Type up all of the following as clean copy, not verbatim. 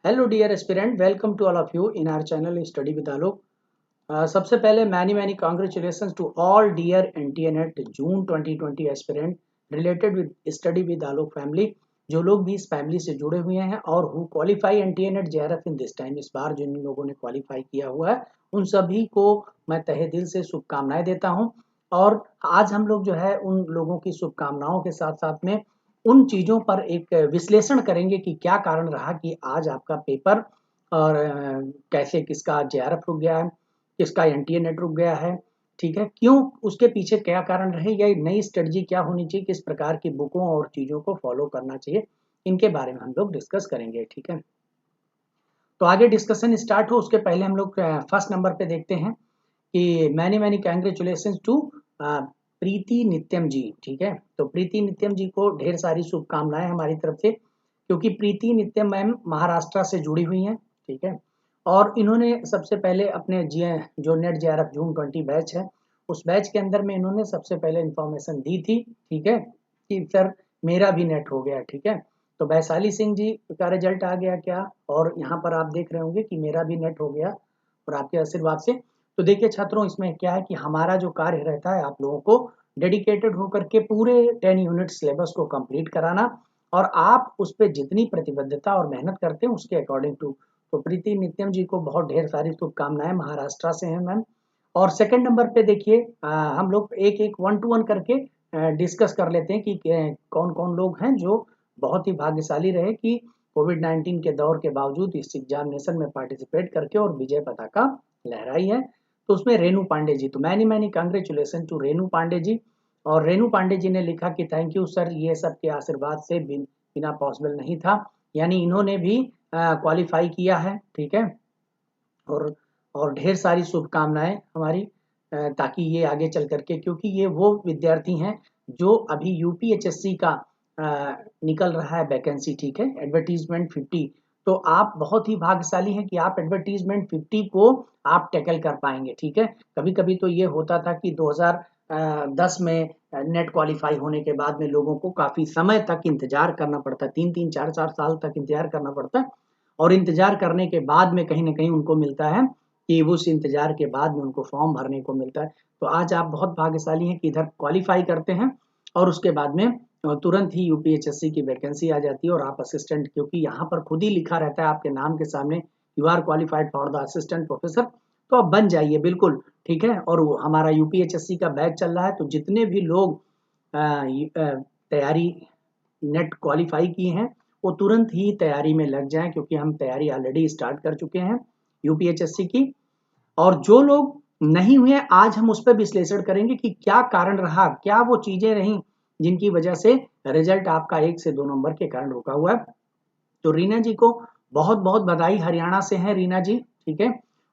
Hello dear aspirant, welcome to all of you in our channel study with Alok. सबसे पहले many congratulation to all dear NTA NET June 2020 aspirant related with study with Alok family. जो लोग भी इस family से जुड़े हुए हैं और who qualify NTA-net JRF in this time, इस बार जिन लोगों ने क्वालिफाई किया हुआ है उन सभी को मैं तहे दिल से शुभकामनाएं देता हूं। और आज हम लोग जो है उन लोगों की शुभकामनाओं के साथ साथ में उन चीज़ों पर एक विश्लेषण करेंगे कि क्या कारण रहा कि आज आपका पेपर और कैसे किसका जेआरएफ रुक गया है, किसका एनटीए-नेट रुक गया है, ठीक है, क्यों, उसके पीछे क्या कारण रहे, या नई स्ट्रेटजी क्या होनी चाहिए, किस प्रकार की बुकों और चीज़ों को फॉलो करना चाहिए, इनके बारे में हम लोग डिस्कस करेंगे। ठीक है, तो आगे डिस्कशन स्टार्ट हो उसके पहले हम लोग फर्स्ट नंबर पे देखते हैं कि मैनी कांग्रेचुलेशन टू प्रीति नित्यम जी। ठीक है, तो प्रीति नित्यम जी को ढेर सारी शुभकामनाएं हमारी तरफ से, क्योंकि प्रीति नित्यम मैम महाराष्ट्र से जुड़ी हुई हैं। ठीक है, और इन्होंने सबसे पहले अपने जो नेट जेआरएफ जून 20 बैच है, उस बैच के अंदर में इन्होंने सबसे पहले इंफॉर्मेशन दी थी, ठीक है, कि सर मेरा भी नेट हो गया। ठीक है, तो वैशाली सिंह जी का रिजल्ट आ गया क्या, और यहाँ पर आप देख रहे होंगे कि मेरा भी नेट हो गया और आपके आशीर्वाद से। तो देखिए छात्रों, इसमें क्या है कि हमारा जो कार्य रहता है आप लोगों को डेडिकेटेड होकर के पूरे 10 यूनिट सिलेबस को कंप्लीट कराना, और आप उस पर जितनी प्रतिबद्धता और मेहनत करते हैं उसके अकॉर्डिंग टू। तो प्रीति नित्यम जी को बहुत ढेर सारी शुभकामनाएं, महाराष्ट्र से हैं मैम। और सेकंड नंबर पे देखिए हम लोग एक एक 1 to 1 करके डिस्कस कर लेते हैं कि कौन कौन लोग हैं जो बहुत ही भाग्यशाली रहे कि कोविड-19 के दौर के बावजूद इस एग्जामिनेशन में पार्टिसिपेट करके और विजय पताका लहराई है। तो उसमें रेणु पांडे जी, तो many congratulation to Renu Pandey ji. और रेणु पांडे जी ने लिखा कि थैंक यू सर, ये सब के आशीर्वाद से बिना पॉसिबल नहीं था, यानी इन्होंने भी क्वालिफाई किया है। ठीक है, और ढेर सारी शुभकामनाएं हमारी, ताकि ये आगे चल करके, क्योंकि ये वो विद्यार्थी हैं जो अभी यूपीएचएससी का निकल रहा है वैकेंसी। ठीक है, एडवर्टीजमेंट 50, तो आप बहुत ही भाग्यशाली हैं कि आप एडवर्टीजमेंट 50 को आप टैकल कर पाएंगे। ठीक है, कभी कभी तो ये होता था कि 2010 में नेट क्वालिफाई होने के बाद में लोगों को काफी समय तक इंतजार करना पड़ता, 3-3 4-4 साल तक इंतजार करना पड़ता है, और इंतजार करने के बाद में कहीं ना कहीं उनको मिलता है कि उस इंतजार के बाद में उनको फॉर्म भरने को मिलता है। तो आज आप बहुत भाग्यशाली हैं कि इधर क्वालिफाई करते हैं और उसके बाद में तुरंत ही यूपीएचएससी की वैकेंसी आ जाती है और आप असिस्टेंट, क्योंकि यहाँ पर खुद ही लिखा रहता है आपके नाम के सामने, you are qualified for the assistant professor, तो आप बन जाइए बिल्कुल। ठीक है, और हमारा यूपीएचएससी का बैच चल रहा है, तो जितने भी लोग तैयारी नेट क्वालिफाई किए हैं वो तुरंत ही तैयारी में लग जाएं, क्योंकि हम तैयारी ऑलरेडी स्टार्ट कर चुके हैं यूपीएचएससी की। और जो लोग नहीं हुए, आज हम उस पर विश्लेषण करेंगे कि क्या कारण रहा, क्या वो चीजें रहीं जिनकी वजह से रिजल्ट आपका 1 से 2 नंबर के कारण रुका हुआ है। तो रीना जी को बहुत बहुत बधाई, हरियाणा से हैं रीना जी। ठीक है,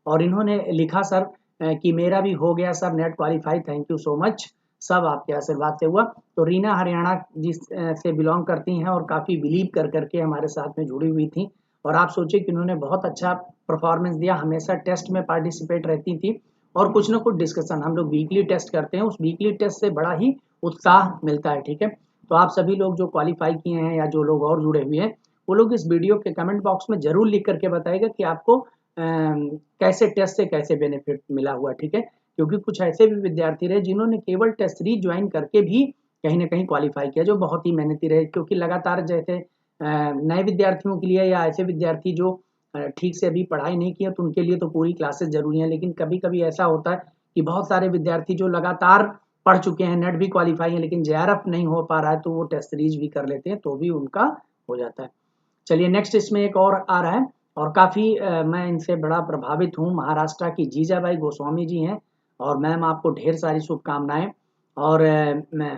और इन्होंने लिखा सर कि मेरा भी हो गया sir net qualify, thank you so much, सब आपके आशीर्वाद से हुआ। तो रीना हरियाणा जिस से बिलोंग करती हैं और काफ़ी बिलीव कर करके हमारे साथ में जुड़ी हुई थी, और आप सोचिए कि उन्होंने बहुत अच्छा परफॉर्मेंस दिया, हमेशा टेस्ट में पार्टिसिपेट रहती थी, और कुछ ना कुछ डिस्कशन, हम लोग वीकली टेस्ट करते हैं, उस वीकली टेस्ट से बड़ा ही उत्साह मिलता है। ठीक है, तो आप सभी लोग जो क्वालिफाई किए हैं या जो लोग और जुड़े हुए हैं, वो लोग इस वीडियो के कमेंट बॉक्स में जरूर लिख करके बताएगा कि आपको कैसे टेस्ट से कैसे बेनिफिट मिला हुआ। ठीक है, क्योंकि कुछ ऐसे भी विद्यार्थी रहे जिन्होंने केवल टेस्ट सीरीज ज्वाइन करके भी कहीं ना कहीं क्वालिफाई किया, जो बहुत ही मेहनती रहे, क्योंकि लगातार जैसे नए विद्यार्थियों के लिए या ऐसे विद्यार्थी जो ठीक से अभी पढ़ाई नहीं किया, तो उनके लिए तो पूरी क्लासेस जरूरी हैं, लेकिन कभी कभी ऐसा होता है कि बहुत सारे विद्यार्थी जो लगातार पढ़ चुके हैं, नेट भी क्वालिफाई है, लेकिन जेआरएफ नहीं हो पा रहा है, तो वो टेस्ट सीरीज भी कर लेते हैं, तो भी उनका हो जाता है। चलिए नेक्स्ट इसमें एक और आ रहा है, और काफ़ी मैं इनसे बड़ा प्रभावित हूँ, महाराष्ट्र की जीजाबाई गोस्वामी जी हैं, और मैम आपको ढेर सारी शुभकामनाएं। और मैं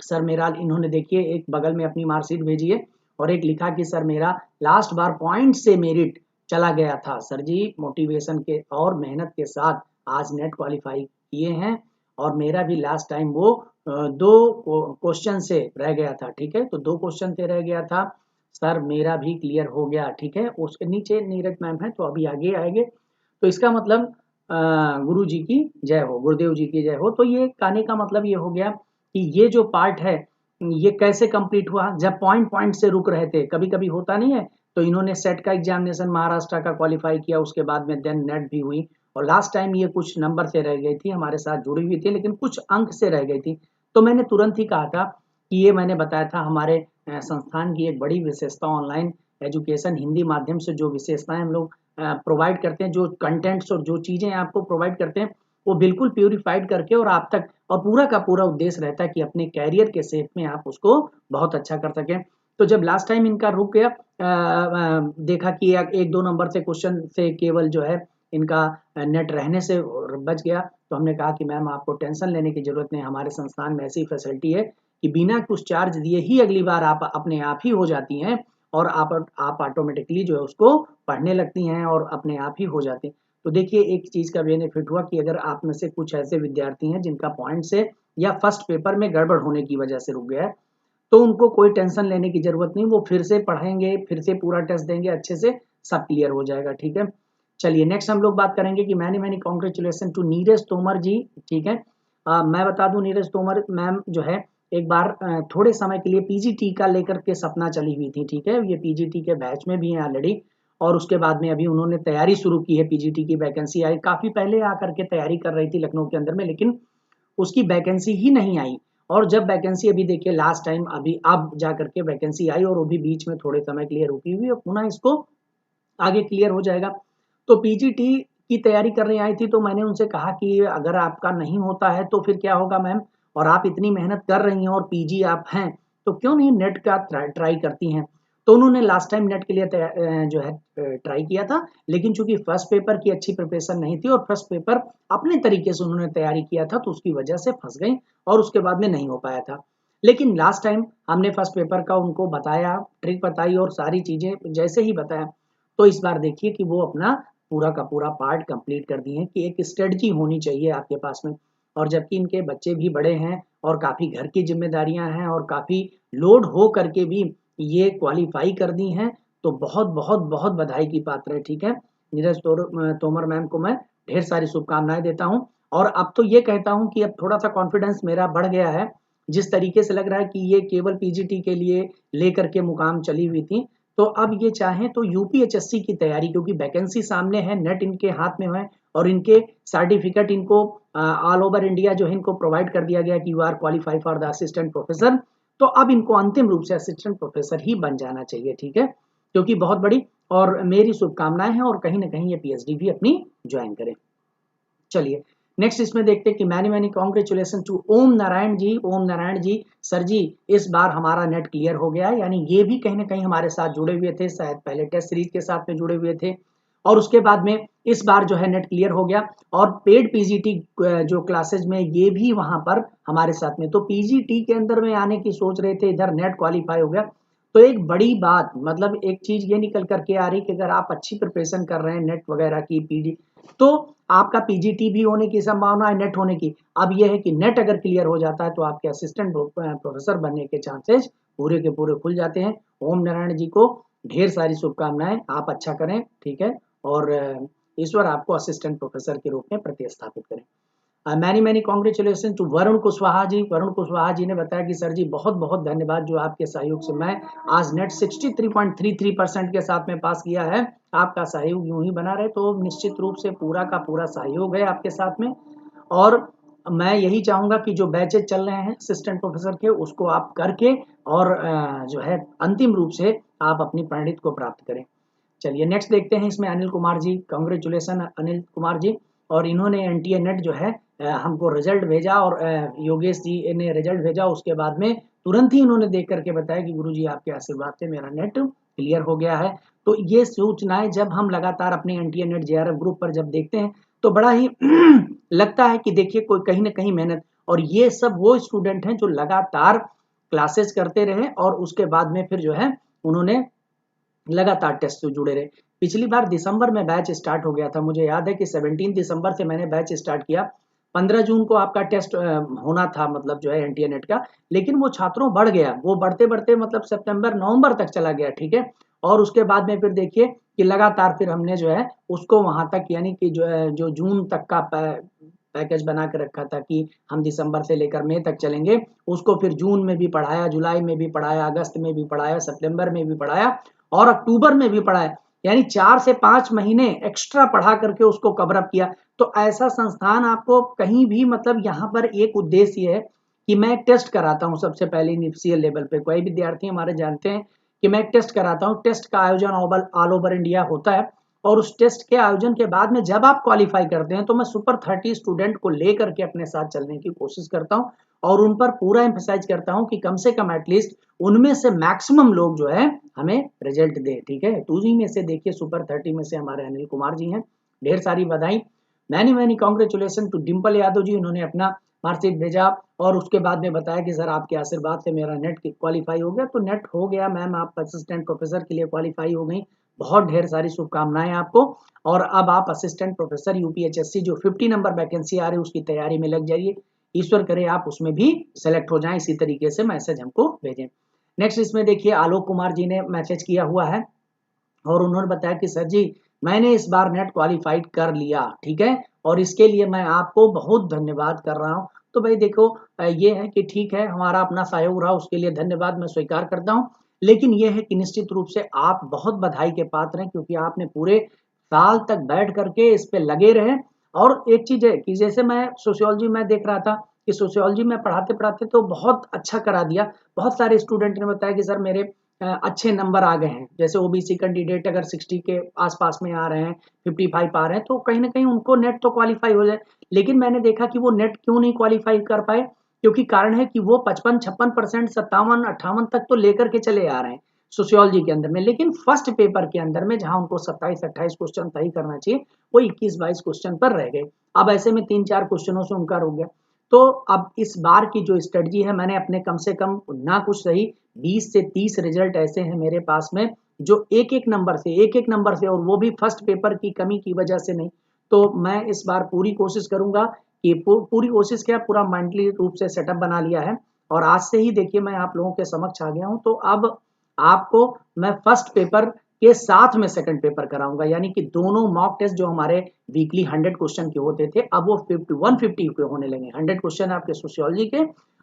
सर मेरा, इन्होंने देखिए एक बगल में अपनी मार्कशीट भेजी है और एक लिखा कि सर मेरा लास्ट बार पॉइंट से मेरिट चला गया था, सर जी मोटिवेशन के और मेहनत के साथ आज नेट क्वालिफाई किए हैं, और मेरा भी लास्ट टाइम वो 2 क्वेश्चन से रह गया था। ठीक है, तो 2 क्वेश्चन से रह गया था सर, मेरा भी क्लियर हो गया। ठीक है, उसके नीचे नीरज मैम है, तो अभी आगे आएंगे। तो इसका मतलब गुरु जी की जय हो, गुरुदेव जी की जय हो। तो ये कहने का मतलब ये हो गया कि ये जो पार्ट है ये कैसे कंप्लीट हुआ, जब पॉइंट पॉइंट से रुक रहे थे, कभी कभी होता नहीं है तो इन्होंने सेट का एग्जामिनेशन महाराष्ट्र का क्वालिफाई किया, उसके बाद में देन नेट भी हुई, और लास्ट टाइम ये कुछ नंबर से रह गई थी, हमारे साथ जुड़ी हुई थी लेकिन कुछ अंक से रह गई थी। तो मैंने तुरंत ही कहा था कि ये मैंने बताया था हमारे संस्थान की एक बड़ी विशेषता ऑनलाइन एजुकेशन हिंदी माध्यम से जो विशेषताएं हम लोग प्रोवाइड करते हैं, जो कंटेंट्स और जो चीज़ें आपको प्रोवाइड करते हैं वो बिल्कुल प्यूरिफाइड करके और आप तक, और पूरा का पूरा उद्देश्य रहता है कि अपने कैरियर के शेप में आप उसको बहुत अच्छा कर सकें। तो जब लास्ट टाइम इनका रुक गया, देखा कि एक दो नंबर से क्वेश्चन से केवल जो है इनका नेट रहने से बच गया, तो हमने कहा कि मैम आपको टेंशन लेने की जरूरत नहीं, हमारे संस्थान में ऐसी फैसिलिटी है कि बिना कुछ चार्ज दिए ही अगली बार आप अपने आप ही हो जाती हैं, और आप ऑटोमेटिकली जो है उसको पढ़ने लगती हैं और अपने आप ही हो जाती हैं। तो देखिए एक चीज़ का बेनिफिट हुआ कि अगर आप में से कुछ ऐसे विद्यार्थी हैं जिनका पॉइंट से या फर्स्ट पेपर में गड़बड़ होने की वजह से रुक गया है, तो उनको कोई टेंशन लेने की जरूरत नहीं, वो फिर से पढ़ेंगे, फिर से पूरा टेस्ट देंगे, अच्छे से सब क्लियर हो जाएगा। ठीक है, चलिए नेक्स्ट हम लोग बात करेंगे कि many many congratulation to Neeraj Tomar ji. ठीक है, मैं बता दूं नीरज तोमर मैम जो है एक बार थोड़े समय के लिए पीजीटी का लेकर के सपना चली हुई थी। ठीक है, ये पीजीटी के बैच में भी हैं ऑलरेडी, और उसके बाद में अभी उन्होंने तैयारी शुरू की है, पीजीटी की वैकेंसी आई, काफी पहले आकर के तैयारी कर रही थी लखनऊ के अंदर में, लेकिन उसकी वैकेंसी ही नहीं आई। और जब वैकेंसी अभी देखिए लास्ट टाइम अभी अब जा करके वैकेंसी आई, और वो भी बीच में थोड़े समय के लिए रुकी हुई, और पुनः इसको आगे क्लियर हो जाएगा। तो पीजीटी की तैयारी करने आई थी, तो मैंने उनसे कहा कि अगर आपका नहीं होता है तो फिर क्या होगा मैम, और आप इतनी मेहनत कर रही हैं और पीजी आप हैं, तो क्यों नहीं नेट का ट्राई करती हैं। तो उन्होंने लास्ट टाइम नेट के लिए जो है ट्राई किया था, लेकिन चूंकि फर्स्ट पेपर की अच्छी प्रिपरेशन नहीं थी और फर्स्ट पेपर अपने तरीके से उन्होंने तैयारी किया था, तो उसकी वजह से फंस गई और उसके बाद में नहीं हो पाया था। लेकिन लास्ट टाइम हमने फर्स्ट पेपर का उनको बताया, ट्रिक बताई और सारी चीजें जैसे ही बताया, तो इस बार देखिए कि वो अपना पूरा का पूरा पार्ट कंप्लीट कर दिए हैं कि एक स्ट्रेटजी होनी चाहिए आपके पास में। और जबकि इनके बच्चे भी बड़े हैं और काफ़ी घर की जिम्मेदारियां हैं और काफ़ी लोड हो करके भी ये क्वालिफाई कर दी हैं, तो बहुत बहुत बहुत बधाई की पात्र है। ठीक है, नीरज तोमर मैम को मैं ढेर सारी शुभकामनाएं देता हूं, और अब तो ये कहता हूं कि अब थोड़ा सा कॉन्फिडेंस मेरा बढ़ गया है, जिस तरीके से लग रहा है कि ये केवल पीजीटी के लिए लेकर के मुकाम चली हुई थी, तो अब ये चाहें तो यूपीएचएससी की तैयारी, क्योंकि वैकेंसी सामने है, नेट इनके हाथ में है, और इनके सर्टिफिकेट इनको ऑल ओवर इंडिया जो है इनको प्रोवाइड कर दिया गया कि you are qualify for the assistant professor. तो अब इनको अंतिम रूप से असिस्टेंट प्रोफेसर ही बन जाना चाहिए। ठीक है, क्योंकि बहुत बड़ी और मेरी शुभकामनाएं हैं, और कहीं ना कहीं ये पीएचडी भी अपनी ज्वाइन करें। चलिए नेक्स्ट इसमें देखते हैं कि many many congratulation to Om Narayan ji. Om Narayan ji, sir ji इस बार हमारा नेट क्लियर हो गया है, यानी ये भी कहीं ना कहीं हमारे साथ जुड़े हुए थे, शायद पहले टेस्ट सीरीज के साथ में जुड़े हुए थे, और उसके बाद में इस बार जो है नेट क्लियर हो गया, और पेड पीजीटी जो क्लासेज में ये भी वहां पर हमारे साथ में, तो पीजीटी के अंदर में आने की सोच रहे थे, इधर नेट क्वालिफाई हो गया। तो एक बड़ी बात, मतलब एक चीज ये निकल करके आ रही कि अगर आप अच्छी प्रिपरेशन कर रहे हैं नेट वगैरह की पीडी, तो आपका पीजीटी भी होने की संभावना है, नेट होने की। अब यह है कि नेट अगर क्लियर हो जाता है तो आपके असिस्टेंट प्रोफेसर बनने के चांसेस पूरे के पूरे खुल जाते हैं। ओम नारायण जी को ढेर सारी शुभकामनाएं, आप अच्छा करें। ठीक है, और ईश्वर आपको असिस्टेंट प्रोफेसर के रूप में प्रतिस्थापित करें। Many many congratulation to Varun Kushwaha ji. Varun Kushwaha ji ने बताया कि सर जी बहुत बहुत धन्यवाद, जो आपके सहयोग से मैं आज नेट 63.33% के साथ में पास किया है। आपका सहयोग यूं ही बना रहे, तो निश्चित रूप से पूरा का पूरा सहयोग है आपके साथ में, और मैं यही चाहूंगा कि जो बैचेज चल रहे हैं असिस्टेंट प्रोफेसर के, उसको आप करके और जो है अंतिम रूप से आप अपनी परिणति को प्राप्त करें। चलिए नेक्स्ट देखते हैं, इसमें अनिल कुमार जी। कांग्रेचुलेसन अनिल कुमार जी, और इन्होंने एनटीए नेट जो है हमको रिजल्ट भेजा, और योगेश जी ने रिजल्ट भेजा, उसके बाद में तुरंत ही इन्होंने देख करके बताया कि गुरुजी आपके आशीर्वाद से मेरा नेट क्लियर हो गया है। तो ये सूचनाएं जब हम लगातार अपने एनटीए नेट जेआरएफ ग्रुप पर जब देखते हैं, तो बड़ा ही लगता है कि देखिए कोई कहीं ना कहीं मेहनत, और ये सब वो स्टूडेंट हैं जो लगातार क्लासेस करते रहे, और उसके बाद में फिर जो है उन्होंने लगातार टेस्ट से जुड़े रहे। पिछली बार दिसंबर में बैच स्टार्ट हो गया था, मुझे याद है कि 17 दिसंबर से मैंने बैच स्टार्ट किया, 15 जून को आपका टेस्ट होना था, मतलब जो है एनटीए नेट का, लेकिन वो छात्रों बढ़ गया, वो बढ़ते बढ़ते मतलब सितंबर नवंबर तक चला गया। ठीक है, और उसके बाद में फिर देखिए कि लगातार फिर हमने जो है उसको वहां तक, यानी कि जो जून तक का पैकेज बना के रखा था कि हम दिसंबर से लेकर मई तक चलेंगे, उसको फिर जून में भी पढ़ाया, जुलाई में भी पढ़ाया, अगस्त में भी पढ़ाया, सितंबर में भी पढ़ाया, और अक्टूबर में भी पढ़ाया, यानी 4 से 5 महीने एक्स्ट्रा पढ़ा करके उसको कवर अप किया। तो ऐसा संस्थान आपको कहीं भी, मतलब यहाँ पर एक उद्देश्य है कि मैं टेस्ट कराता हूँ सबसे पहले इनिशियल लेवल पे। कोई विद्यार्थी हमारे जानते हैं कि मैं टेस्ट कराता हूँ, टेस्ट का आयोजन ऑल ओवर इंडिया होता है, और उस टेस्ट के आयोजन के बाद में जब आप क्वालिफाई करते हैं तो मैं सुपर 30 स्टूडेंट को लेकर के अपने साथ चलने की कोशिश करता हूँ और उन पर पूरा एम्फेसाइज करता हूँ कि कम से कम एटलीस्ट उनमें से मैक्सिमम लोग जो है हमें रिजल्ट दे। ठीक है, तो उसी में से देखिए सुपर 30 में से हमारे अनिल कुमार जी हैं, ढेर सारी बधाई, many many congratulation to Dimple Yadav ji. उन्होंने अपना मार्कशीट भेजा और उसके बाद में बताया कि सर आपके आशीर्वाद से मेरा नेट क्वालिफाई हो गया। तो नेट हो गया मैम, आप असिस्टेंट प्रोफेसर के लिए क्वालिफाई हो गई, बहुत ढेर सारी शुभकामनाएं आपको। और अब आप असिस्टेंट प्रोफेसर यूपीएचएससी जो 50 नंबर वैकेंसी आ रही है उसकी तैयारी में लग जाइए, ईश्वर करे आप उसमें भी सेलेक्ट हो जाएं। इसी तरीके से मैसेज हमको भेजें। नेक्स्ट इसमें देखिए आलोक कुमार जी ने मैसेज किया हुआ है और उन्होंने बताया कि सर जी मैंने इस बार नेट क्वालिफाइड कर लिया, ठीक है, और इसके लिए मैं आपको बहुत धन्यवाद कर रहा हूँ। तो भाई देखो ये है कि ठीक है, हमारा अपना सहयोग रहा, उसके लिए धन्यवाद मैं स्वीकार करता हूँ। लेकिन ये है कि निश्चित रूप से आप बहुत बधाई के पात्र हैं, क्योंकि आपने पूरे साल तक बैठ करके इस पे लगे रहे। और एक चीज है कि जैसे मैं सोशियोलॉजी में देख रहा था कि सोशियोलॉजी में पढ़ाते पढ़ाते तो बहुत अच्छा करा दिया, बहुत सारे स्टूडेंट ने बताया कि सर मेरे अच्छे नंबर आ गए हैं। जैसे ओबीसी कैंडिडेट अगर 60 के आसपास में आ रहे हैं, 55 आ रहे हैं, तो कहीं ना कहीं उनको नेट तो क्वालिफाई हो जाए। लेकिन मैंने देखा कि वो नेट क्यों नहीं क्वालिफाई कर पाए, क्योंकि कारण है कि वो 55-56%, 57-58 तक तो लेकर के चले आ रहे हैं सोशियोलॉजी के अंदर में, लेकिन फर्स्ट पेपर के अंदर में जहां उनको 27-28 क्वेश्चन सही करना चाहिए वो 21-22 क्वेश्चन पर रह गए। अब ऐसे में 3-4 क्वेश्चनों से उनका रुक गया। तो अब इस बार की जो स्ट्रेटजी है, मैंने अपने कम से कम ना कुछ सही 20 से 30 रिजल्ट ऐसे हैं मेरे पास में जो एक एक नंबर से, और वो भी फर्स्ट पेपर की कमी की वजह से नहीं। तो मैं इस बार पूरी कोशिश करूंगा कि पूरी कोशिश क्या, पूरा मेंटली रूप से सेटअप बना लिया है और आज से ही देखिए मैं आप लोगों के समक्ष आ गया हूं। तो अब आपको मैं फर्स्ट पेपर के साथ में सेकंड पेपर कराऊंगा, यानी कि दोनों मॉक टेस्ट जो हमारे वीकली 100 क्वेश्चन के होते थे अब वो 150 के होने लगे। 100 क्वेश्चन आपके सोशियोलॉजी के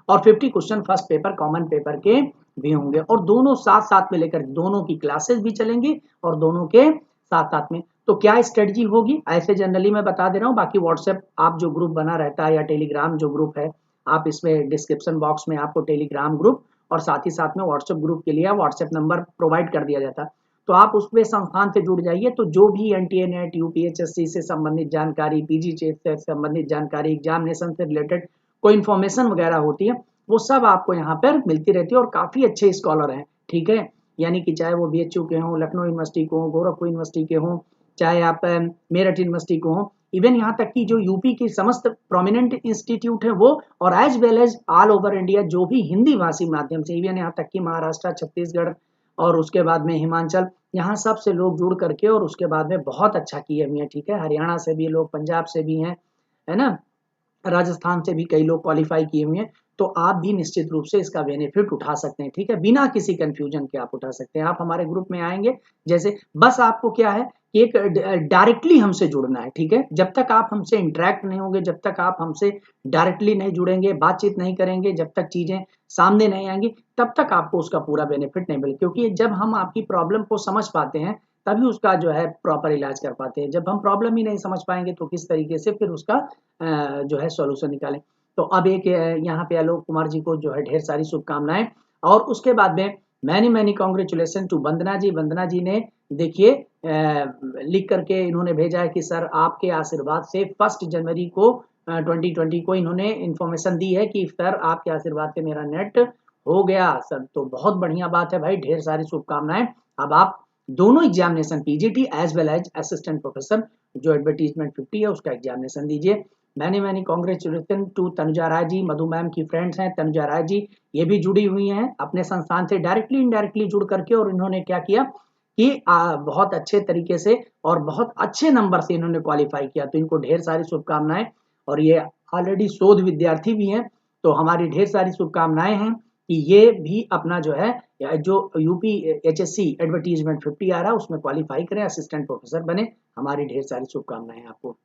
और 50 question first paper common paper के भी होंगे, और दोनों साथ साथ में लेकर दोनों की क्लासेस भी चलेंगी और दोनों के साथ साथ में। तो क्या स्ट्रेटजी होगी ऐसे जनरली मैं बता दे रहा हूँ, बाकी व्हाट्सएप आप जो ग्रुप बना रहता है या टेलीग्राम जो ग्रुप है, आप इसमें डिस्क्रिप्शन बॉक्स में आपको टेलीग्राम ग्रुप और साथ ही साथ में व्हाट्सएप ग्रुप के लिए व्हाट्सएप नंबर प्रोवाइड कर दिया जाता है। तो आप उसमें संस्थान से जुड़ जाइए, तो जो भी एनटीए नेट यूपीएचएससी से संबंधित जानकारी, पीजी से संबंधित जानकारी, एग्जामिनेशन से रिलेटेड कोई इन्फॉर्मेशन वगैरह होती है वो सब आपको यहाँ पर मिलती रहती है। और काफी अच्छे स्कॉलर हैं, ठीक है, यानी कि चाहे वो बीएचयू के हों, लखनऊ यूनिवर्सिटी को हों, गोरखपुर यूनिवर्सिटी के हों, चाहे आप मेरठ यूनिवर्सिटी को हों, इवन यहाँ तक कि जो यूपी की समस्त प्रोमिनेंट इंस्टीट्यूट है वो, और as well as all over India जो भी हिंदी भाषी माध्यम से, इवन यहाँ तक कि महाराष्ट्र, छत्तीसगढ़ और उसके बाद में हिमाचल, यहाँ सब से लोग जुड़ करके और उसके बाद में बहुत अच्छा किए हुए हैं। ठीक है, हरियाणा से भी लोग, पंजाब से भी हैं, है ना, राजस्थान से भी कई लोग क्वालिफाई किए हुए हैं। तो आप भी निश्चित रूप से इसका बेनिफिट उठा सकते हैं, ठीक है, बिना किसी कंफ्यूजन के आप उठा सकते हैं। आप हमारे ग्रुप में आएंगे, जैसे बस आपको क्या है कि एक डायरेक्टली हमसे जुड़ना है, ठीक है, जब तक आप हमसे इंटरेक्ट नहीं होंगे, जब तक आप हमसे डायरेक्टली नहीं जुड़ेंगे, बातचीत नहीं करेंगे, जब तक चीजें सामने नहीं आएंगी, तब तक आपको उसका पूरा बेनिफिट नहीं मिले। क्योंकि जब हम आपकी प्रॉब्लम को समझ पाते हैं तभी उसका जो है प्रॉपर इलाज कर पाते हैं। जब हम प्रॉब्लम ही नहीं समझ पाएंगे तो किस तरीके से फिर उसका जो है सॉल्यूशन निकालें। तो अब एक यहाँ पे आलोक कुमार जी को जो है ढेर सारी शुभकामनाएं, और उसके बाद में मैनी मैनी कॉन्ग्रेचुलेसन टू वंदना जी। वंदना जी ने देखिए लिख करके इन्होंने भेजा है कि सर आपके आशीर्वाद से 1 जनवरी को 2020 को इन्होंने इन्फॉर्मेशन दी है कि सर आपके आशीर्वाद से मेरा नेट हो गया सर। तो बहुत बढ़िया बात है भाई, ढेर सारी शुभकामनाएं। अब आप दोनों examination PGT as well as assistant professor जो एडवर्टीजमेंट 50 है उसका एग्जामिनेशन दीजिए। Many congratulation to Tanuja Rai ji, Madhu ma'am की फ्रेंड्स हैं तनुजा राय जी, ये भी जुड़ी हुई हैं अपने संस्थान से डायरेक्टली इनडायरेक्टली जुड़ करके, और इन्होंने क्या किया कि बहुत अच्छे तरीके से और बहुत अच्छे नंबर से इन्होंने क्वालिफाई किया। तो इनको ढेर सारी शुभकामनाएं, और ये ऑलरेडी शोध विद्यार्थी भी हैं, तो हमारी ढेर सारी शुभकामनाएं हैं कि ये भी अपना जो है जो यूपी एचएससी एडवर्टीजमेंट 50 आ रहा है उसमें क्वालिफाई करें, असिस्टेंट प्रोफेसर बने। हमारी ढेर सारी शुभकामनाएं आपको।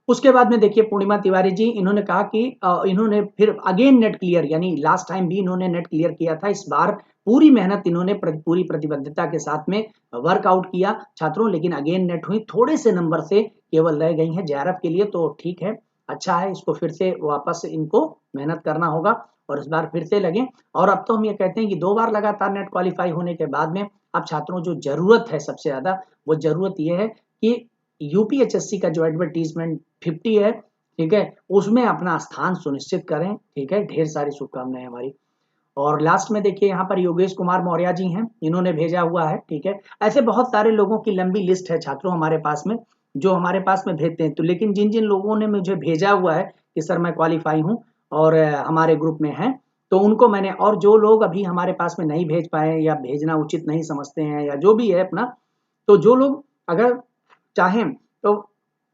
उसके बाद में देखिए पूर्णिमा तिवारी जी, इन्होंने कहा कि इन्होंने फिर अगेन नेट क्लियर, यानी लास्ट टाइम भी इन्होंने नेट क्लियर किया था, इस बार पूरी मेहनत इन्होंने पूरी प्रतिबद्धता के साथ में वर्कआउट किया छात्रों, लेकिन अगेन नेट हुई, थोड़े से नंबर से केवल रह गई हैं जेआरएफ के लिए। तो ठीक है, अच्छा है, इसको फिर से वापस इनको मेहनत करना होगा और इस बार फिर से लगे। और अब तो हम ये कहते हैं कि 2 बार लगातार नेट क्वालिफाई होने के बाद में अब छात्रों जो जरूरत है सबसे ज्यादा, वो जरूरत ये है कि यूपीएचएससी का जो एडवर्टीजमेंट 50 है, ठीक है, उसमें अपना स्थान सुनिश्चित करें। ठीक है, ढेर सारी शुभकामनाएं हमारी। और लास्ट में देखिए यहाँ पर योगेश कुमार मौर्य जी हैं, इन्होंने भेजा हुआ है। ठीक है, ऐसे बहुत सारे लोगों की लंबी लिस्ट है छात्रों हमारे पास में, जो हमारे पास में भेजते हैं। तो लेकिन जिन जिन लोगों ने मुझे भेजा हुआ है कि सर मैं क्वालिफाई हूँ और हमारे ग्रुप में हैं, तो उनको मैंने, और जो लोग अभी हमारे पास में नहीं भेज पाए या भेजना उचित नहीं समझते हैं या जो भी है अपना, तो जो लोग अगर चाहें तो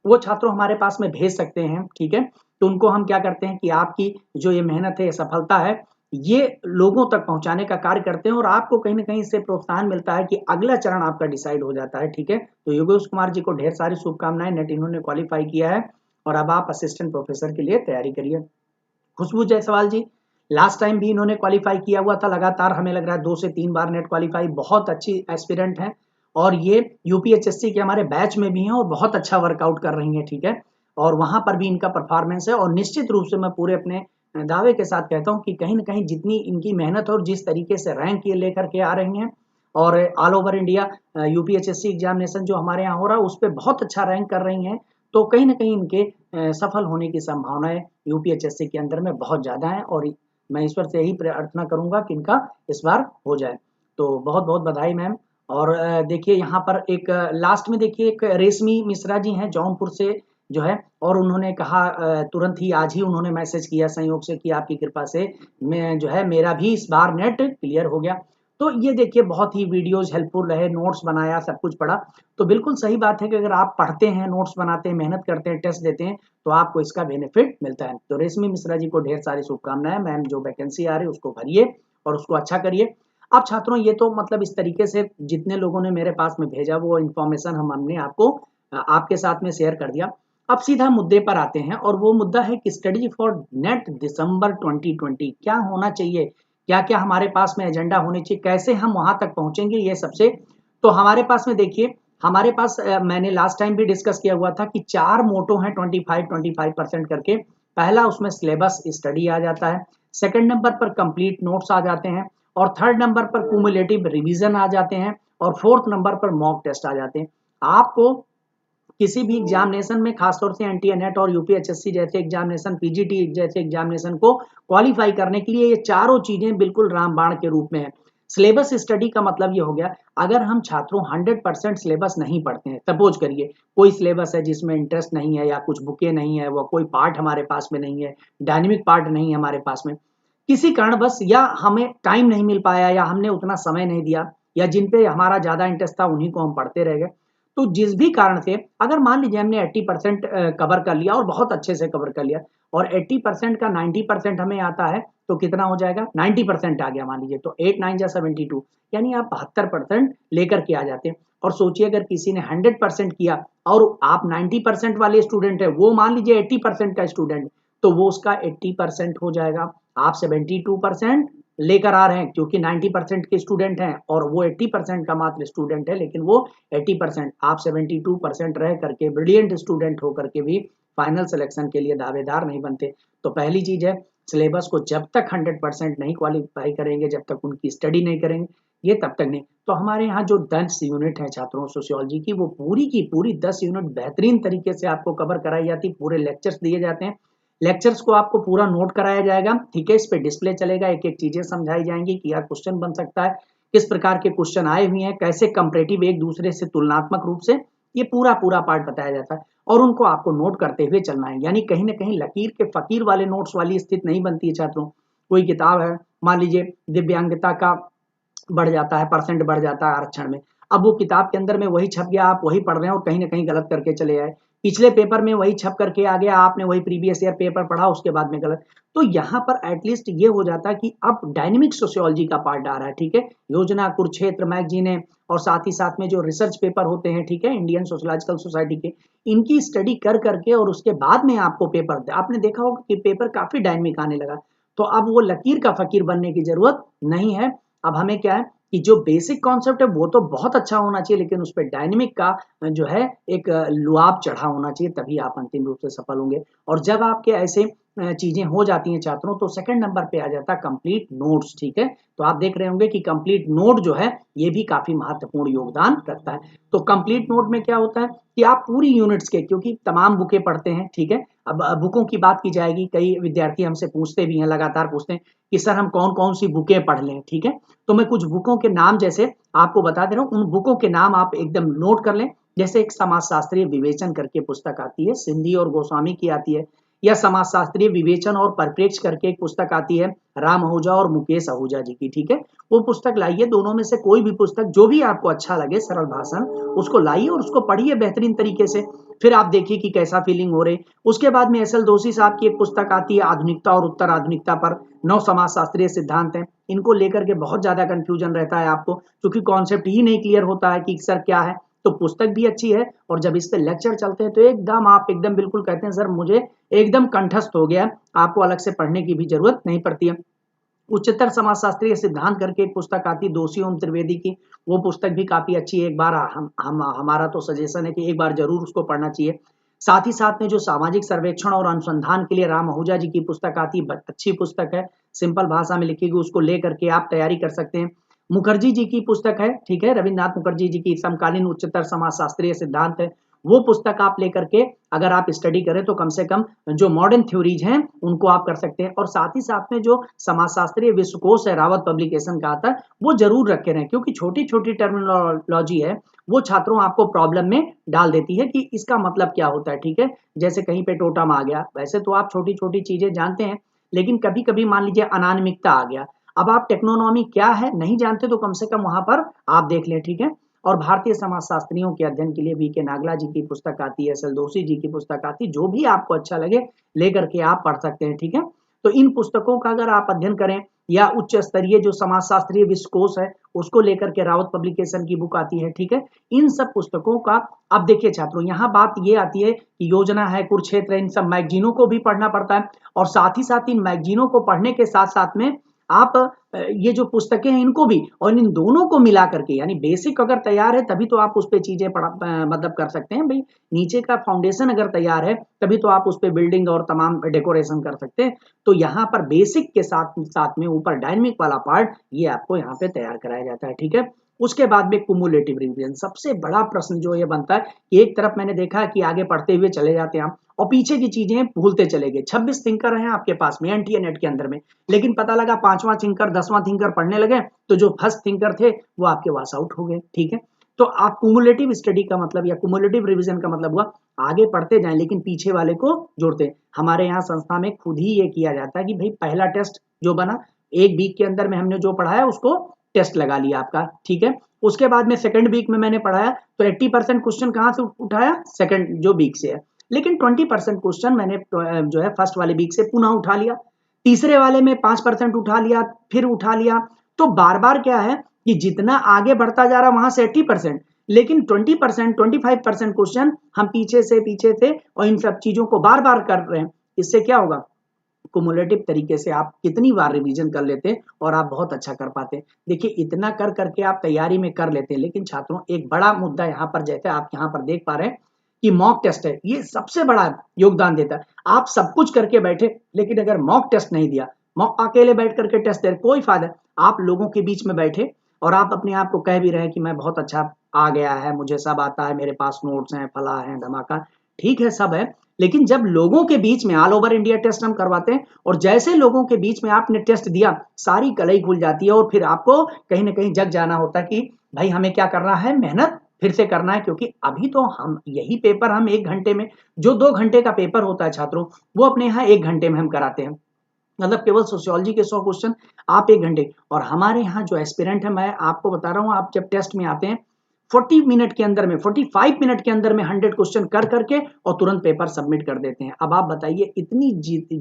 वो छात्रों हमारे पास में भेज सकते हैं। ठीक है, तो उनको हम क्या करते हैं कि आपकी जो ये मेहनत है, ये सफलता है, ये लोगों तक पहुंचाने का कार्य करते हैं और आपको कहीं ना कहीं इससे प्रोत्साहन मिलता है कि अगला चरण आपका डिसाइड हो जाता है। ठीक है, तो योगेश कुमार जी को ढेर सारी शुभकामनाएं, नेट इन्होंने क्वालिफाई किया है और अब आप असिस्टेंट प्रोफेसर के लिए तैयारी करिए। खुशबू जायसवाल जी, लास्ट टाइम भी इन्होंने क्वालिफाई किया हुआ था लगातार, हमें लग रहा है 2 से 3 बार नेट क्वालिफाई, बहुत अच्छी एस्पिरेंट हैं और ये यूपीएचएससी के हमारे बैच में भी हैं और बहुत अच्छा वर्कआउट कर रही हैं। ठीक है, और वहां पर भी इनका परफॉर्मेंस है और निश्चित रूप से मैं पूरे अपने दावे के साथ कहता हूं कि कहीं ना कहीं जितनी इनकी मेहनत और जिस तरीके से रैंक ये लेकर के आ रही हैं और all over India UPHSC examination जो हमारे यहाँ हो रहा है उस पर बहुत अच्छा रैंक कर रही हैं, तो कहीं ना कहीं इनके सफल होने की संभावनाएं यूपीएचएससी के अंदर में बहुत ज्यादा है और मैं ईश्वर से यही प्रार्थना करूंगा कि इनका इस बार हो जाए। तो बहुत बहुत बधाई मैम। और देखिए यहाँ पर एक लास्ट में देखिए एक रेशमी मिश्रा जी हैं जौनपुर से जो है, और उन्होंने कहा तुरंत ही आज ही उन्होंने मैसेज किया संयोग से कि आपकी कृपा से मैं जो है मेरा भी इस बार नेट क्लियर हो गया। तो ये देखिए बहुत ही वीडियोज हेल्पफुल रहे, नोट्स बनाया, सब कुछ पढ़ा, तो बिल्कुल सही बात है कि अगर आप पढ़ते हैं, नोट्स बनाते हैं, मेहनत करते हैं, टेस्ट देते हैं, तो आपको इसका बेनिफिट मिलता है। तो रेशमी मिश्रा जी को ढेर सारी शुभकामनाएं मैम, जो वैकेंसी आ रही है उसको भरिए और उसको अच्छा करिए। अब छात्रों ये तो मतलब इस तरीके से जितने लोगों ने मेरे पास में भेजा वो इन्फॉर्मेशन हमने आपको आपके साथ में शेयर कर दिया। अब सीधा मुद्दे पर आते हैं और वो मुद्दा है कि स्टडी फॉर नेट दिसंबर 2020 क्या होना चाहिए, क्या क्या हमारे पास में एजेंडा होने चाहिए, कैसे हम वहां तक पहुंचेंगे, ये सबसे। तो हमारे पास में देखिए, हमारे पास मैंने लास्ट टाइम भी डिस्कस किया हुआ था कि 4 मोटो हैं 25-25% करके। पहला उसमें सिलेबस स्टडी आ जाता है, सेकंड नंबर पर कंप्लीट नोट्स आ जाते हैं, और थर्ड नंबर पर क्यूमुलेटिव रिवीजन आ जाते हैं, और फोर्थ नंबर पर मॉक टेस्ट आ जाते हैं। आपको किसी भी एग्जामिनेशन में, खासतौर से एनटीए नेट और यूपीएचएससी जैसे एग्जामिनेशन, पीजीटी जैसे एग्जामिनेशन को क्वालिफाई करने के लिए ये चारों चीजें बिल्कुल रामबाण के रूप में है। सिलेबस स्टडी का मतलब ये हो गया, अगर हम छात्रों 100% सिलेबस नहीं पढ़ते हैं, सपोज करिए कोई सिलेबस है जिसमें इंटरेस्ट नहीं है या कुछ बुकें नहीं है, वो कोई पार्ट हमारे पास में नहीं है, डायनेमिक पार्ट नहीं है हमारे पास में, किसी कारणवश, या हमें टाइम नहीं मिल पाया या हमने उतना समय नहीं दिया, या जिन पे हमारा ज्यादा इंटरेस्ट था उन्हीं को हम पढ़ते रह गए, तो जिस भी कारण से अगर मान लीजिए हमने 80% कवर कर लिया और बहुत अच्छे से कवर कर लिया, और 80% का 90% हमें आता है, तो कितना हो जाएगा, 90% आ गया मान लीजिए, तो 8 9 जा 72, यानी आप 72% लेकर के आ जाते हैं। और सोचिए अगर किसी ने 100% किया और आप 90% वाले स्टूडेंट है, वो मान लीजिए 80% का स्टूडेंट, तो वो उसका 80% हो जाएगा। आप 72% लेकर आ रहे हैं क्योंकि 90% के स्टूडेंट हैं और वो 80% का मात्र स्टूडेंट है, लेकिन वो 80%, आप 72% रह करके ब्रिलियंट स्टूडेंट होकर के भी फाइनल सिलेक्शन के लिए दावेदार नहीं बनते। तो पहली चीज है, सिलेबस को जब तक 100% नहीं क्वालिफाई करेंगे, जब तक उनकी स्टडी नहीं करेंगे, ये तब तक नहीं। तो हमारे यहाँ जो 10 यूनिट है छात्रों सोशियोलॉजी की, वो पूरी की पूरी 10 यूनिट बेहतरीन तरीके से आपको कवर कराई जाती, पूरे लेक्चर्स दिए जाते हैं, लेक्चर्स को आपको पूरा नोट कराया जाएगा। ठीक है, इस पे डिस्प्ले चलेगा, एक एक चीजें समझाई जाएंगी कि यह क्वेश्चन बन सकता है, किस प्रकार के क्वेश्चन आए हुए हैं, कैसे कंपैरेटिव एक दूसरे से तुलनात्मक रूप से, ये पूरा पूरा पार्ट बताया जाता है और उनको आपको नोट करते हुए चलना है। यानी कहीं ना कहीं लकीर के फकीर वाले नोट्स वाली स्थिति नहीं बनती है छात्रों। कोई किताब है, मान लीजिए दिव्यांगता का बढ़ जाता है, परसेंट बढ़ जाता है आरक्षण में, अब वो किताब के अंदर में वही छप गया, आप वही पढ़ रहे हैं और कहीं ना कहीं गलत करके चले आए, पिछले पेपर में वही छप करके आ गया, आपने वही प्रीवियस ईयर पेपर पढ़ा, उसके बाद में गलत। तो यहाँ पर एटलीस्ट ये हो जाता है कि अब डायनेमिक सोशियोलॉजी का पार्ट आ रहा है, ठीक है, योजना, कुरुक्षेत्र मैगजीन है, और साथ ही साथ में जो रिसर्च पेपर होते हैं, ठीक है, इंडियन सोशोलॉजिकल सोसाइटी के, इनकी स्टडी कर करके और उसके बाद में आपको पेपर, आपने देखा होगा कि पेपर काफी डायनेमिक आने लगा। तो अब वो लकीर का फकीर बनने की जरूरत नहीं है। अब हमें क्या है कि जो बेसिक कॉन्सेप्ट है वो तो बहुत अच्छा होना चाहिए, लेकिन उस पर डायनेमिक का जो है एक लुआब चढ़ा होना चाहिए, तभी आप अंतिम रूप से सफल होंगे। और जब आपके ऐसे चीजें हो जाती हैं छात्रों, तो सेकंड नंबर पे आ जाता है कंप्लीट नोट्स, ठीक है। तो आप देख रहे होंगे कि कंप्लीट नोट जो है ये भी काफी महत्वपूर्ण योगदान रखता है। तो कंप्लीट नोट में क्या होता है कि आप पूरी यूनिट्स के, क्योंकि तमाम बुकें पढ़ते हैं, ठीक है, अब बुकों की बात की जाएगी, कई विद्यार्थी हमसे पूछते भी हैं, लगातार पूछते हैं कि सर हम कौन कौन सी बुकें पढ़ लें, ठीक है। तो मैं कुछ बुकों के नाम जैसे आपको बता दे रहा हूँ, उन बुकों के नाम आप एकदम नोट कर लें। जैसे एक समाजशास्त्रीय विवेचन करके पुस्तक आती है, सिंधी और गोस्वामी की आती है, या समाजशास्त्रीय विवेचन और परिप्रेक्ष्य करके एक पुस्तक आती है, राम आहूजा और मुकेश आहूजा जी की, ठीक है। वो पुस्तक लाइए, दोनों में से कोई भी पुस्तक जो भी आपको अच्छा लगे, सरल भाषण, उसको लाइए और उसको पढ़िए बेहतरीन तरीके से, फिर आप देखिए कि कैसा फीलिंग हो रही। उसके बाद में एस एल दोषी साहब की एक पुस्तक आती है, आधुनिकता और उत्तर आधुनिकता पर 9 समाजशास्त्रीय सिद्धांत हैं। इनको लेकर के बहुत ज्यादा कंफ्यूजन रहता है आपको, क्योंकि कॉन्सेप्ट ही नहीं क्लियर होता है कि सर क्या है। तो पुस्तक भी अच्छी है, और जब इस पे लेक्चर चलते हैं तो एकदम आप एकदम बिल्कुल कहते हैं सर मुझे एकदम कंठस्थ हो गया, आपको अलग से पढ़ने की भी जरूरत नहीं पड़ती है। उच्चतर समाजशास्त्रीय सिद्धांत करके एक पुस्तक आती है दोषी ओम त्रिवेदी की, वो पुस्तक भी काफी अच्छी है, एक बार हम हमारा तो सजेशन है कि एक बार जरूर उसको पढ़ना चाहिए। साथ ही साथ में जो सामाजिक सर्वेक्षण और अनुसंधान के लिए राम आहूजा जी की पुस्तक आती है, अच्छी पुस्तक है, सिंपल भाषा में लिखी गई, उसको लेकर के आप तैयारी कर सकते हैं। मुखर्जी जी की पुस्तक है, ठीक है, रविन्द्रनाथ मुखर्जी जी की समकालीन उच्चतर समाजशास्त्रीय सिद्धांत है, वो पुस्तक आप लेकर के अगर आप स्टडी करें तो कम से कम जो मॉडर्न थ्योरीज हैं उनको आप कर सकते हैं। और साथ ही साथ में जो समाजशास्त्रीय विश्वकोश है, रावत पब्लिकेशन का आता है, वो जरूर रखे रहें, क्योंकि छोटी छोटी टर्मिनोलॉजी है वो छात्रों आपको प्रॉब्लम में डाल देती है कि इसका मतलब क्या होता है, ठीक है। जैसे कहीं पे टोटम आ गया, वैसे तो आप छोटी छोटी चीजें जानते हैं, लेकिन कभी कभी मान लीजिए अनामिकता आ गया, अब आप टेक्नोनॉमी क्या है नहीं जानते, तो कम से कम वहां पर आप देख लें, ठीक है। और भारतीय समाजशास्त्रियों के अध्ययन के लिए वी के नागला जी की पुस्तक आती है, एस एल दोषी जी की पुस्तक आती है, जो भी आपको अच्छा लगे लेकर के आप पढ़ सकते हैं, ठीक है। तो इन पुस्तकों का अगर आप अध्ययन करें, या उच्च स्तरीय जो समाजशास्त्रीय विश्वकोश है उसको लेकर के रावत पब्लिकेशन की बुक आती है, ठीक है। इन सब पुस्तकों का अब देखिए छात्रों, यहाँ बात ये आती है कि योजना है, कुरुक्षेत्र, इन सब मैगजीनों को भी पढ़ना पड़ता है, और साथ ही साथ इन मैगजीनों को पढ़ने के साथ साथ में आप ये जो पुस्तकें हैं इनको भी, और इन दोनों को मिला करके, यानी बेसिक अगर तैयार है तभी तो आप उस पर चीजें मतलब कर सकते हैं भाई, नीचे का फाउंडेशन अगर तैयार है तभी तो आप उस पर बिल्डिंग और तमाम डेकोरेशन कर सकते हैं। तो यहाँ पर बेसिक के साथ साथ में ऊपर डायनेमिक वाला पार्ट ये आपको यहाँ पे तैयार कराया जाता है, ठीक है। उसके बाद में कुमुलेटिव रिवीजन, सबसे बड़ा प्रश्न जो ये बनता है कि एक तरफ मैंने देखा है कि आगे पढ़ते हुए चले जाते हैं हम, और पीछे की चीजें भूलते चले गए। 26 थिंकर हैं आपके पास में एनटीए नेट के अंदर में, लेकिन पता लगा 5वां थिंकर 10वां थिंकर पढ़ने लगे तो जो फर्स्ट थिंकर थे वो आपके वास आउट हो गए, ठीक है। तो आप कुमुलेटिव स्टडी का मतलब या कुमुलेटिव रिवीजन का मतलब हुआ आगे पढ़ते जाएं लेकिन पीछे वाले को जोड़ते हैं। हमारे यहाँ संस्था में खुद ही ये किया जाता है कि भाई पहला टेस्ट जो बना, एक वीक के अंदर में हमने जो पढ़ाया उसको टेस्ट लगा लिया आपका, ठीक है। उसके बाद में सेकंड वीक में मैंने पढ़ाया तो 80% क्वेश्चन कहाँ से उठाया, सेकंड जो वीक से है, लेकिन 20% क्वेश्चन मैंने जो है फर्स्ट वाले वीक से पुनः उठा लिया, तीसरे वाले में 5% उठा लिया, फिर उठा लिया। तो बार बार क्या है कि जितना आगे बढ़ता जा रहा वहां से 80%, लेकिन 20% 25% क्वेश्चन हम पीछे से और इन सब चीजों को बार बार कर रहे हैं। इससे क्या होगा, कुमुलेटिव तरीके से आप कितनी बार रिवीजन कर लेते हैं और आप बहुत अच्छा कर पाते हैं। देखिए इतना कर करके आप तैयारी में कर लेते हैं, लेकिन छात्रों एक बड़ा मुद्दा यहाँ पर, जैसे आप यहाँ पर देख पा रहे हैं कि मॉक टेस्ट है, ये सबसे बड़ा योगदान देता है। आप सब कुछ करके बैठे लेकिन अगर मॉक टेस्ट नहीं दिया, मॉक अकेले बैठ करके टेस्ट दे कोई फायदा। आप लोगों के बीच में बैठे और आप अपने आप को कह भी रहे हैं कि मैं बहुत अच्छा आ गया है, मुझे सब आता है, मेरे पास नोट्स हैं, फला है, धमाका, ठीक है सब है, लेकिन जब लोगों के बीच में ऑल ओवर इंडिया टेस्ट हम करवाते हैं और जैसे लोगों के बीच में आपने टेस्ट दिया सारी कलई खुल जाती है और फिर आपको कहीं ना कहीं जग जाना होता है कि भाई हमें क्या करना है, मेहनत फिर से करना है, क्योंकि अभी तो हम यही पेपर हम 1 घंटे में, जो 2 घंटे का पेपर होता है छात्रों, वो अपने यहाँ 1 घंटे में हम कराते हैं। मतलब केवल सोशियोलॉजी के 100 क्वेश्चन आप 1 घंटे, और हमारे यहाँ जो एस्पिरेंट है, मैं आपको बता रहा हूँ, आप जब टेस्ट में आते हैं 40 मिनट के अंदर में 45 मिनट के अंदर में 100 क्वेश्चन कर करके और तुरंत पेपर सबमिट कर देते हैं। अब आप बताइए इतनी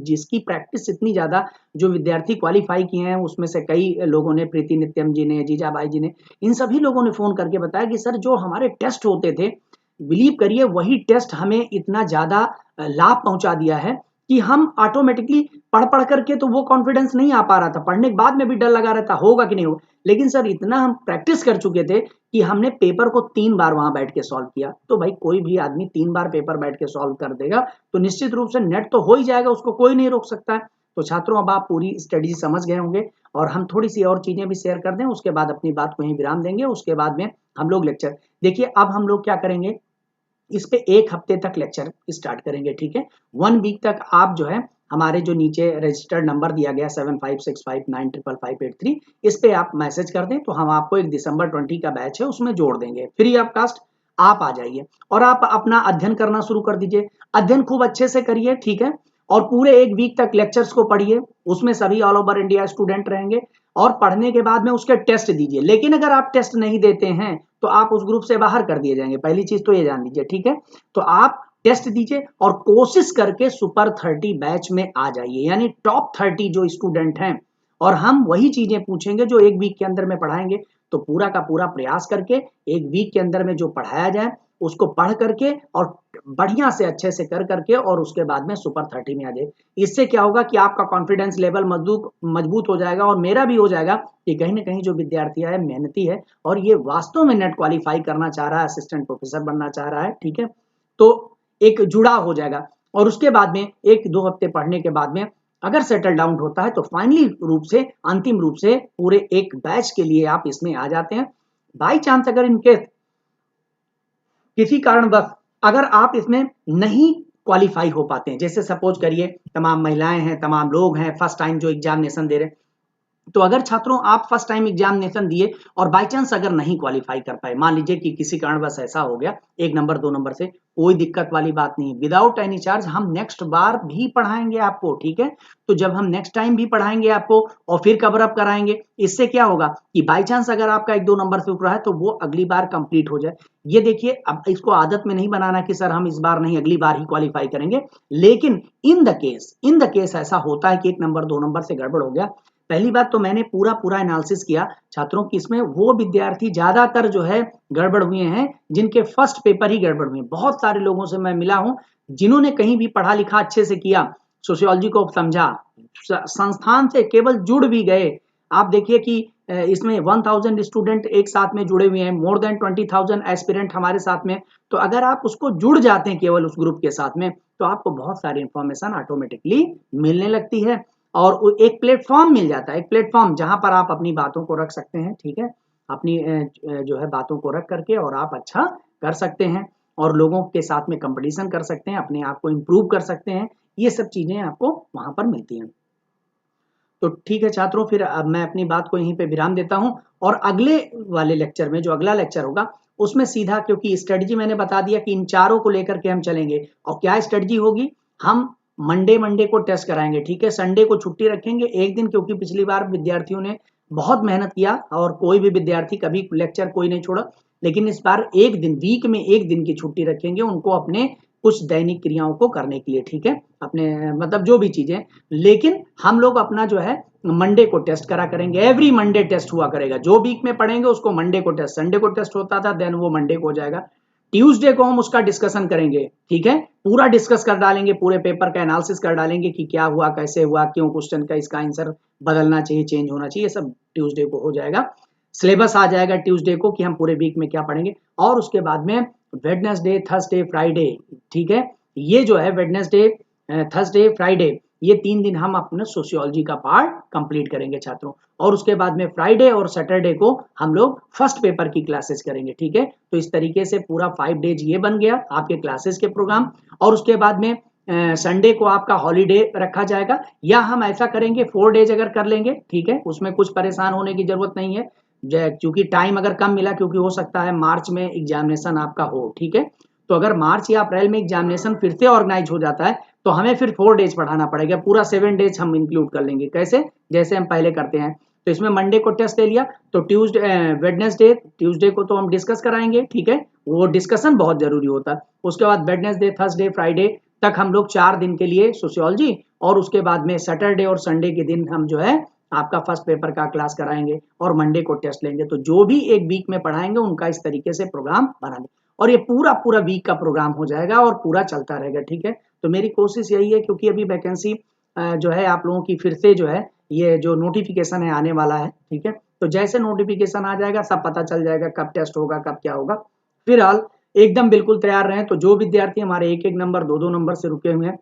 जिसकी प्रैक्टिस इतनी ज्यादा, जो विद्यार्थी क्वालिफाई किए हैं उसमें से कई लोगों ने, प्रीति नित्यम जी ने, जीजाबाई जी ने, इन सभी लोगों ने फोन करके बताया कि सर जो हमारे टेस्ट होते थे, बिलीव करिए वही टेस्ट हमें इतना ज्यादा लाभ पहुंचा दिया है कि हम ऑटोमेटिकली पढ़ पढ़ करके तो वो कॉन्फिडेंस नहीं आ पा रहा था, पढ़ने के बाद में भी डर लगा रहता होगा कि नहीं होगा, लेकिन सर इतना हम प्रैक्टिस कर चुके थे कि हमने पेपर को 3 बार वहां बैठ के सॉल्व किया। तो भाई कोई भी आदमी 3 बार पेपर बैठ के सॉल्व कर देगा तो निश्चित रूप से नेट तो हो ही जाएगा, उसको कोई नहीं रोक सकता है। तो छात्रों अब आप पूरी स्ट्रेटेजी समझ गए होंगे और हम थोड़ी सी और चीजें भी शेयर कर दें, उसके बाद अपनी बात को यहीं विराम देंगे। उसके बाद में हम लोग लेक्चर देखिए, अब हम लोग क्या करेंगे, इस पे 1 हफ्ते तक लेक्चर स्टार्ट करेंगे, ठीक है। 1 वीक तक आप जो है हमारे जो नीचे रजिस्टर्ड नंबर दिया गया 7565955583, इस पे आप मैसेज कर दें तो हम आपको 1 दिसंबर 20 का बैच है उसमें जोड़ देंगे, फ्री ऑफ कास्ट। आप आ जाइए और आप अपना अध्ययन करना शुरू कर दीजिए, अध्ययन खूब अच्छे से करिए, ठीक है। और पूरे 1 वीक तक लेक्चर्स को पढ़िए, उसमें सभी ऑल ओवर इंडिया स्टूडेंट रहेंगे और पढ़ने के बाद में उसके टेस्ट दीजिए। लेकिन अगर आप टेस्ट नहीं देते हैं तो आप उस ग्रुप से बाहर कर दिए जाएंगे, पहली चीज तो ये जान लीजिए, ठीक है। तो आप टेस्ट दीजिए और कोशिश करके सुपर 30 बैच में आ जाइए, यानी टॉप 30 जो स्टूडेंट हैं, और हम वही चीजें पूछेंगे जो 1 वीक के अंदर में पढ़ाएंगे। तो पूरा का पूरा प्रयास करके 1 वीक के अंदर में जो पढ़ाया जाए उसको पढ़ करके और बढ़िया से अच्छे से कर करके और उसके बाद में सुपर 30 में आ जाए। इससे क्या होगा कि आपका कॉन्फिडेंस लेवल मजबूत हो जाएगा और मेरा भी हो जाएगा कि कहीं ना कहीं जो विद्यार्थी है मेहनती है और ये वास्तव में नेट क्वालिफाई करना चाह रहा है, असिस्टेंट प्रोफेसर बनना चाह रहा है, ठीक है। तो एक जुड़ाव हो जाएगा और उसके बाद में 1-2 हफ्ते पढ़ने के बाद में अगर सेटल डाउन होता है तो फाइनली रूप से, अंतिम रूप से पूरे एक बैच के लिए आप इसमें आ जाते हैं। बाई चांस अगर इनके किसी कारणवश अगर आप इसमें नहीं क्वालिफाई हो पाते हैं, जैसे सपोज करिए तमाम महिलाएं हैं, तमाम लोग हैं, फर्स्ट टाइम जो एग्जामिनेशन दे रहे हैं, तो अगर छात्रों आप फर्स्ट टाइम एग्जामिनेशन दिए और बाय चांस अगर नहीं क्वालिफाई कर पाए, मान लीजिए कि किसी कारणवश ऐसा हो गया 1 नंबर 2 नंबर से, कोई दिक्कत वाली बात नहीं, विदाउट एनी चार्ज हम नेक्स्ट बार भी पढ़ाएंगे आपको, ठीक है। तो जब हम नेक्स्ट टाइम भी पढ़ाएंगे आपको और फिर कवर अप कराएंगे, इससे क्या होगा कि बाय चांस अगर आपका 1-2 नंबर से उठ रहा है तो वो अगली बार कंप्लीट हो जाए। ये देखिए, अब इसको आदत में नहीं बनाना कि सर हम इस बार नहीं अगली बार ही क्वालिफाई करेंगे, लेकिन इन द केस ऐसा होता है कि 1 नंबर 2 नंबर से गड़बड़ हो गया। पहली बात तो मैंने पूरा एनालिसिस किया छात्रों की, इसमें वो विद्यार्थी ज्यादातर जो है गड़बड़ हुए हैं जिनके फर्स्ट पेपर ही गड़बड़ हुए हैं। बहुत सारे लोगों से मैं मिला हूं जिन्होंने कहीं भी पढ़ा लिखा अच्छे से किया, सोशियोलॉजी को समझा, संस्थान से केवल जुड़ भी गए। आप देखिए कि इसमें 1000 स्टूडेंट एक साथ में जुड़े हुए हैं, मोर देन 20,000 एस्पिरेंट हमारे साथ में। तो अगर आप उसको जुड़ जाते हैं केवल उस ग्रुप के साथ में तो आपको बहुत सारी इंफॉर्मेशन ऑटोमेटिकली मिलने लगती है और एक प्लेटफॉर्म मिल जाता है, एक प्लेटफॉर्म जहां पर आप अपनी बातों को रख सकते हैं, ठीक है। अपनी जो है बातों को रख करके और आप अच्छा कर सकते हैं और लोगों के साथ में कंपटीशन कर सकते हैं, अपने आप को इम्प्रूव कर सकते हैं। ये सब चीजें आपको वहां पर मिलती हैं। तो ठीक है छात्रों, फिर अब मैं अपनी बात को यहीं पे विराम देता हूं और अगले वाले लेक्चर में, जो अगला लेक्चर होगा उसमें सीधा, क्योंकि स्ट्रेटजी मैंने बता दिया कि इन चारों को लेकर के हम चलेंगे। और क्या स्ट्रेटजी होगी, हम मंडे को टेस्ट कराएंगे, ठीक है। संडे को छुट्टी रखेंगे एक दिन, क्योंकि पिछली बार विद्यार्थियों ने बहुत मेहनत किया और कोई भी विद्यार्थी कभी लेक्चर कोई नहीं छोड़ा, लेकिन इस बार एक दिन, वीक में एक दिन की छुट्टी रखेंगे उनको अपने कुछ दैनिक क्रियाओं को करने के लिए, ठीक है, अपने मतलब जो भी चीजें। लेकिन हम लोग अपना जो है मंडे को टेस्ट करा करेंगे, एवरी मंडे टेस्ट हुआ करेगा, जो वीक में पढ़ेंगे उसको मंडे को टेस्ट, संडे को टेस्ट होता था देन वो मंडे को हो जाएगा। ट्यूसडे को हम उसका डिस्कशन करेंगे, ठीक है, पूरा डिस्कस कर डालेंगे, पूरे पेपर का एनालिसिस कर डालेंगे कि क्या हुआ, कैसे हुआ, क्यों क्वेश्चन का इसका आंसर बदलना चाहिए, चेंज होना चाहिए, सब ट्यूसडे को हो जाएगा। सिलेबस आ जाएगा ट्यूसडे को कि हम पूरे वीक में क्या पढ़ेंगे। और उसके बाद में वेडनेसडे, थर्सडे, फ्राइडे, ठीक है, ये जो है वेडनेसडे, थर्सडे, फ्राइडे, ये 3 दिन हम अपने सोशियोलॉजी का पार्ट कंप्लीट करेंगे छात्रों। और उसके बाद में फ्राइडे और सैटरडे को हम लोग फर्स्ट पेपर की क्लासेस करेंगे, ठीक है। तो इस तरीके से पूरा 5 डेज ये बन गया आपके क्लासेस के प्रोग्राम। और उसके बाद में संडे को आपका हॉलीडे रखा जाएगा, या हम ऐसा करेंगे 4 डेज अगर कर लेंगे, ठीक है, उसमें कुछ परेशान होने की जरूरत नहीं है, क्योंकि टाइम अगर कम मिला, क्योंकि हो सकता है मार्च में एग्जामिनेशन आपका हो, ठीक है। तो अगर मार्च या अप्रैल में एग्जामिनेशन फिर से ऑर्गेनाइज हो जाता है तो हमें फिर 4 डेज पढ़ाना पड़ेगा, पूरा 7 डेज हम इंक्लूड कर लेंगे। कैसे, जैसे हम पहले करते हैं तो इसमें मंडे को टेस्ट ले लिया, तो ट्यूसडे को तो हम डिस्कस कराएंगे, ठीक है, वो डिस्कशन बहुत जरूरी होता है। उसके बाद वेडनेसडे, थर्सडे, फ्राइडे तक हम लोग 4 दिन के लिए सोशियोलॉजी, और उसके बाद में सैटरडे और संडे के दिन हम जो है आपका फर्स्ट पेपर का क्लास कराएंगे और मंडे को टेस्ट लेंगे। तो जो भी एक वीक में पढ़ाएंगे उनका इस तरीके से प्रोग्राम बना दें, और ये पूरा पूरा वीक का प्रोग्राम हो जाएगा और पूरा चलता रहेगा, ठीक है। तो मेरी कोशिश यही है, क्योंकि अभी वैकेंसी जो है आप लोगों की फिर से जो है ये जो नोटिफिकेशन है आने वाला है, ठीक है। तो जैसे नोटिफिकेशन आ जाएगा सब पता चल जाएगा कब टेस्ट होगा, कब क्या होगा। फिलहाल एकदम बिल्कुल तैयार रहें। तो जो विद्यार्थी हमारे एक एक नंबर, दो दो नंबर से रुके हुए हैं,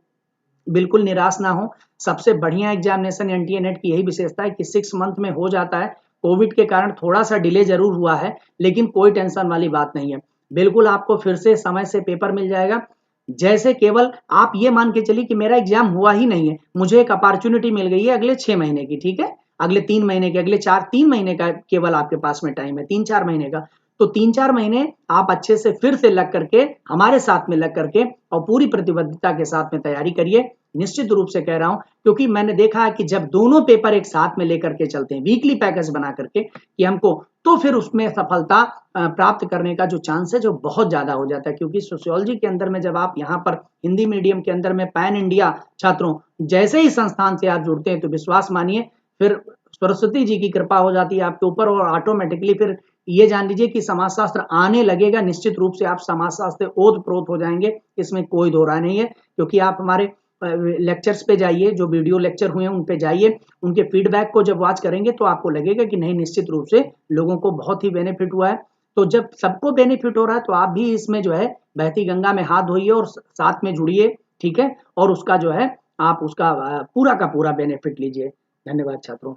बिल्कुल निराश ना हो। सबसे बढ़िया एग्जामिनेशन एनटीए नेट की यही विशेषता है कि 6 मंथ में हो जाता है। कोविड के कारण थोड़ा सा डिले जरूर हुआ है, लेकिन कोई टेंशन वाली बात नहीं है। बिल्कुल आपको फिर से समय से पेपर मिल जाएगा। जैसे केवल आप ये मान के चलिए कि मेरा एग्जाम हुआ ही नहीं है, मुझे एक अपॉर्चुनिटी मिल गई है अगले 6 महीने की, ठीक है, अगले 3 महीने के, अगले 3 महीने का केवल आपके पास में टाइम है, 3-4 महीने का। तो 3-4 महीने आप अच्छे से फिर से लग करके, हमारे साथ में लग करके और पूरी प्रतिबद्धता के साथ में तैयारी करिए। निश्चित रूप से कह रहा हूं, क्योंकि मैंने देखा है कि जब दोनों पेपर एक साथ में लेकर के चलते हैं, वीकली पैकेज बना करके कि हमको, तो फिर उसमें सफलता प्राप्त करने का जो चांस है जो बहुत ज्यादा हो जाता है। क्योंकि सोशियोलॉजी के अंदर में जब आप यहाँ पर हिंदी मीडियम के अंदर में पैन इंडिया छात्रों जैसे ही संस्थान से आप जुड़ते हैं, तो विश्वास मानिए फिर सरस्वती जी की कृपा हो जाती है आपके ऊपर, और ऑटोमेटिकली फिर ये जान लीजिए कि समाजशास्त्र आने लगेगा। निश्चित रूप से आप समाजशास्त्र से ओत प्रोत हो जाएंगे, इसमें कोई दो राय नहीं है। क्योंकि आप हमारे लेक्चर्स पे जाइए, जो वीडियो लेक्चर हुए हैं उन पे जाइए, उनके फीडबैक को जब वॉच करेंगे तो आपको लगेगा कि नहीं, निश्चित रूप से लोगों को बहुत ही बेनिफिट हुआ है। तो जब सबको बेनिफिट हो रहा है तो आप भी इसमें जो है बहती गंगा में हाथ धोइए और साथ में जुड़िए, ठीक है, और उसका जो है आप उसका पूरा का पूरा बेनिफिट लीजिए। धन्यवाद छात्रों।